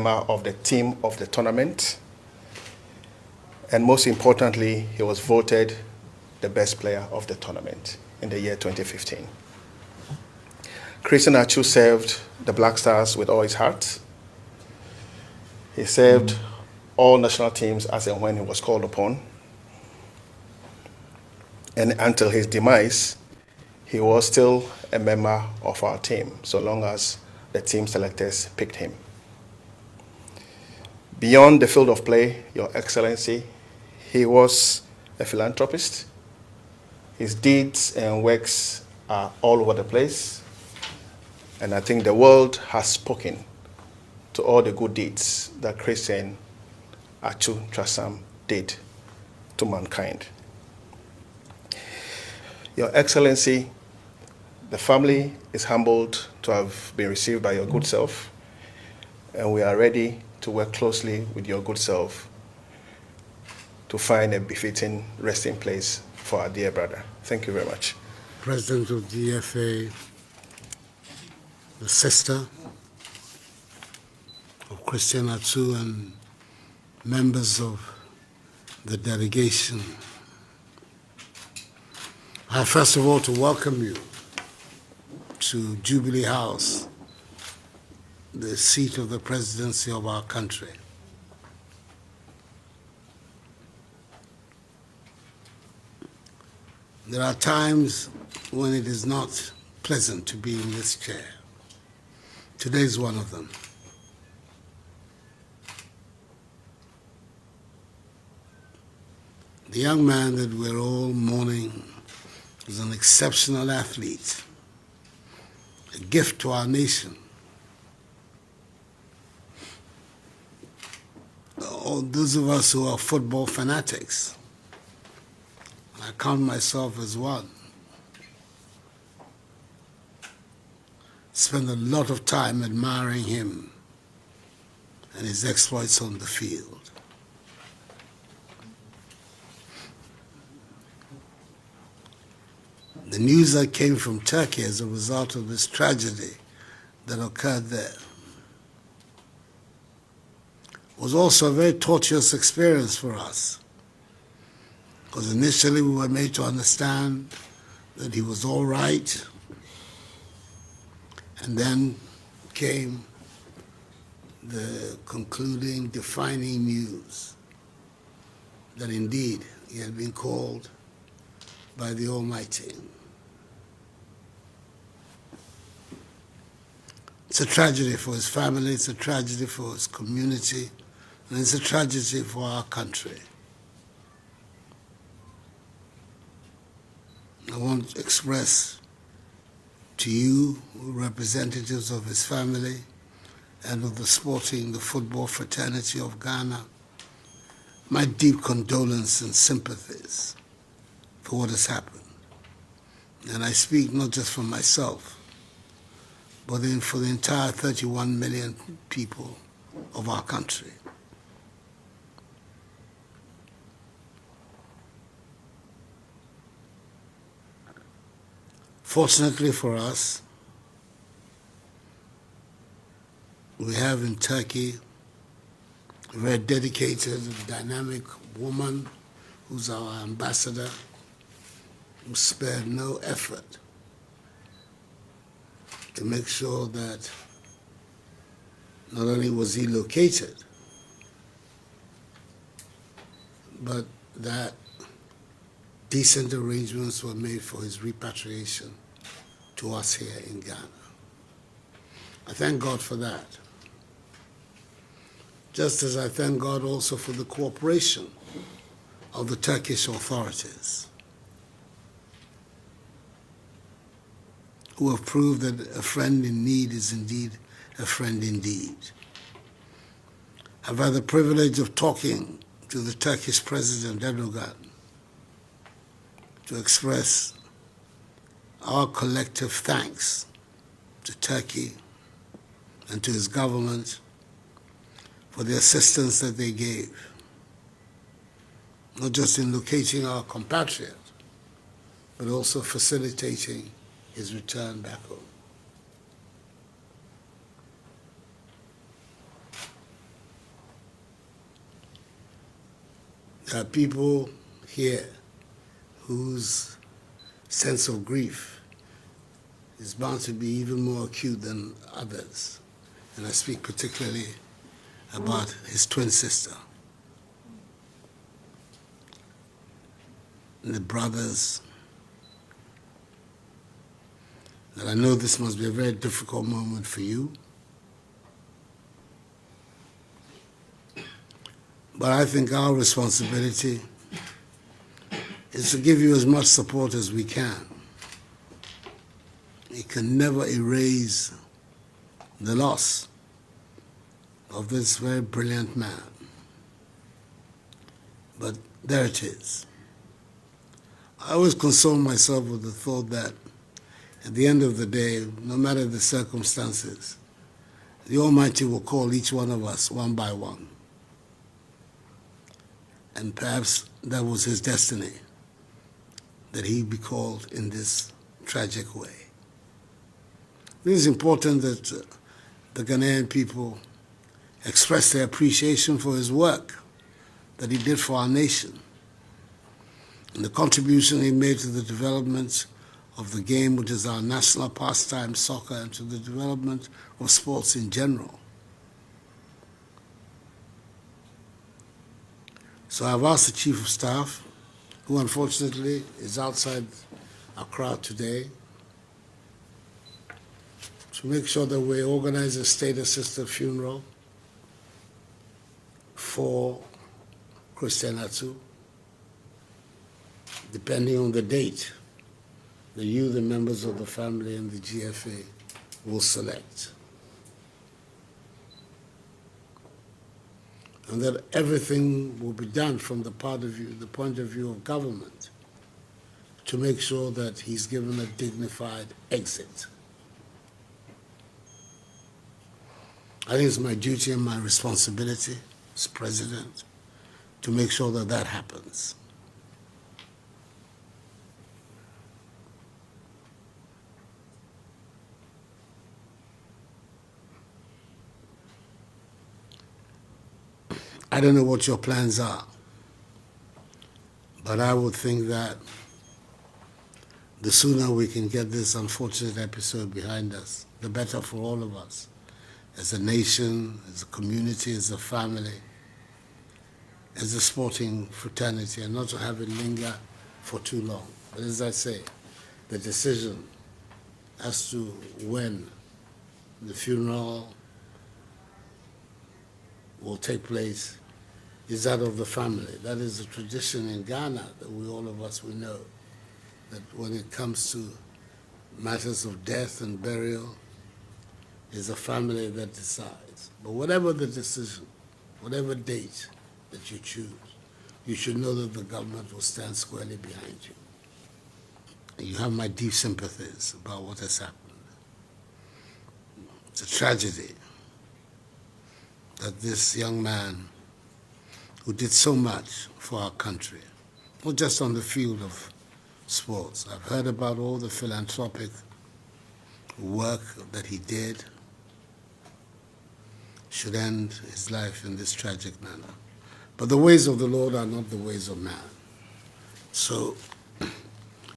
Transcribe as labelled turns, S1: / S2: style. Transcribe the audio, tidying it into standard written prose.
S1: member of the team of the tournament. And most importantly, he was voted the best player of the tournament in the year 2015. President Atsu served the Black Stars with all his heart. He served all national teams as and when he was called upon. And until his demise, he was still a member of our team, so long as the team selectors picked him. Beyond the field of play, Your Excellency, he was a philanthropist. His deeds and works are all over the place. And I think the world has spoken to all the good deeds that President Atsu Trasam did to mankind. Your Excellency, the family is humbled to have been received by your good self, and we are ready to work closely with your good self to find a befitting resting place for our dear brother. Thank you very much.
S2: President of the FA, the sister of President Atsu, and members of the delegation. I first of all to welcome you to Jubilee House, the seat of the presidency of our country. There are times when it is not pleasant to be in this chair. Today is one of them. The young man that we're all mourning is an exceptional athlete, a gift to our nation. All those of us who are football fanatics, I count myself as one, spend a lot of time admiring him and his exploits on the field. The news that came from Turkey as a result of this tragedy that occurred there was also a very tortuous experience for us, because initially we were made to understand that he was all right, and then came the concluding, defining news that indeed he had been called by the Almighty. It's a tragedy for his family, it's a tragedy for his community, and it's a tragedy for our country. I want to express to you, representatives of his family and of the football fraternity of Ghana, my deep condolence and sympathies for what has happened. And I speak not just for myself, but for the entire 31 million people of our country. Fortunately for us, we have in Turkey a very dedicated, dynamic woman who's our ambassador, who spared no effort to make sure that not only was he located, but that decent arrangements were made for his repatriation to us here in Ghana. I thank God for that. Just as I thank God also for the cooperation of the Turkish authorities, who have proved that a friend in need is indeed a friend indeed. I've had the privilege of talking to the Turkish President Erdogan to express our collective thanks to Turkey and to his government for the assistance that they gave, not just in locating our compatriot, but also facilitating his return back home. There are people here whose sense of grief is bound to be even more acute than others. And I speak particularly about his twin sister. And the brothers. And I know this must be a very difficult moment for you. But I think our responsibility is to give you as much support as we can. It can never erase the loss of this very brilliant man. But there it is. I always console myself with the thought that at the end of the day, no matter the circumstances, the Almighty will call each one of us one by one. And perhaps that was his destiny, that he be called in this tragic way. It is important that the Ghanaian people express their appreciation for his work that he did for our nation and the contribution he made to the development of the game, which is our national pastime, soccer, and to the development of sports in general. So I've asked the Chief of Staff, who unfortunately is outside our crowd today, to make sure that we organize a state-assisted funeral for President Atsu, depending on the date that you, the members of the family, and the GFA will select. And that everything will be done from the point of view of government to make sure that he's given a dignified exit. I think it's my duty and my responsibility as president to make sure that that happens. I don't know what your plans are, but I would think that the sooner we can get this unfortunate episode behind us, the better for all of us, as a nation, as a community, as a family, as a sporting fraternity, and not to have it linger for too long. But as I say, the decision as to when the funeral will take place is that of the family. That is a tradition in Ghana that all of us will know, that when it comes to matters of death and burial, it's a family that decides. But whatever the decision, whatever date that you choose, you should know that the government will stand squarely behind you. And you have my deep sympathies about what has happened. It's a tragedy that this young man who did so much for our country, not just on the field of sports. I've heard about all the philanthropic work that he did, should end his life in this tragic manner. But the ways of the Lord are not the ways of man. So